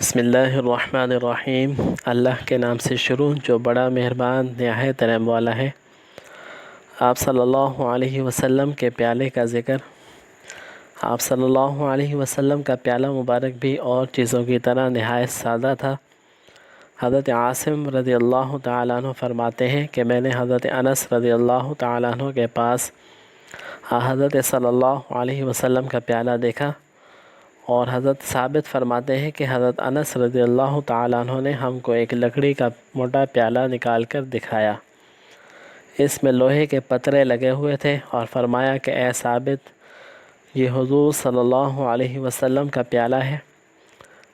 بسم اللہ الرحمن الرحیم۔ اللہ کے نام سے شروع جو بڑا مہربان نہایت رحم والا ہے۔ آپ صلی اللہ علیہ وسلم کے پیالے کا ذکر۔ آپ صلی اللہ علیہ وسلم کا پیالہ مبارک بھی اور چیزوں کی طرح نہایت سادہ تھا۔ حضرت عاصم رضی اللہ تعالیٰ عنہ فرماتے ہیں کہ میں نے حضرت انس رضی اللہ تعالیٰ عنہ کے پاس حضرت صلی اللہ علیہ وسلم کا پیالہ دیکھا، اور حضرت ثابت فرماتے ہیں کہ حضرت انس رضی اللہ تعالیٰ عنہ نے ہم کو ایک لکڑی کا موٹا پیالہ نکال کر دکھایا۔ اس میں لوہے کے پترے لگے ہوئے تھے، اور فرمایا کہ اے ثابت، یہ حضور صلی اللہ علیہ وسلم کا پیالہ ہے۔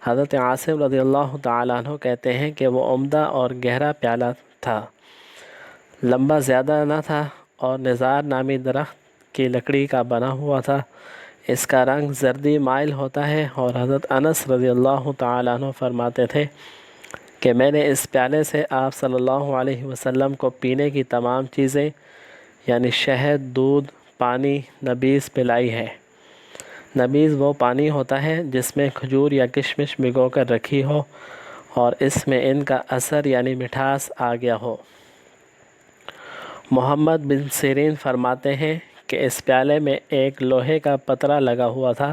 حضرت عاصم رضی اللہ تعالیٰ عنہ کہتے ہیں کہ وہ عمدہ اور گہرا پیالہ تھا، لمبا زیادہ نہ تھا، اور نزار نامی درخت کی لکڑی کا بنا ہوا تھا۔ اس کا رنگ زردی مائل ہوتا ہے، اور حضرت انس رضی اللہ تعالیٰ عنہ فرماتے تھے کہ میں نے اس پیالے سے آپ صلی اللہ علیہ وسلم کو پینے کی تمام چیزیں یعنی شہد، دودھ، پانی، نبیذ پلائی ہے۔ نبیذ وہ پانی ہوتا ہے جس میں کھجور یا کشمش بھگو کر رکھی ہو، اور اس میں ان کا اثر یعنی مٹھاس آ گیا ہو۔ محمد بن سیرین فرماتے ہیں کہ اس پیالے میں ایک لوہے کا پترا لگا ہوا تھا،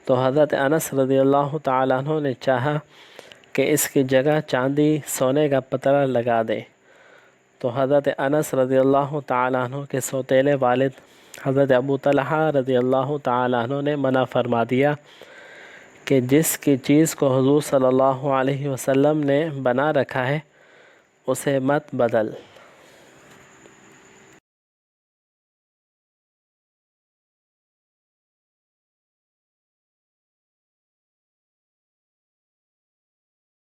تو حضرت انس رضی اللہ تعالیٰ عنہ نے چاہا کہ اس کی جگہ چاندی سونے کا پترا لگا دے، تو حضرت انس رضی اللہ تعالیٰ عنہ کے سوتیلے والد حضرت ابو طلحہ رضی اللہ تعالیٰ عنہ نے منع فرما دیا کہ جس کی چیز کو حضور صلی اللہ علیہ وسلم نے بنا رکھا ہے اسے مت بدل۔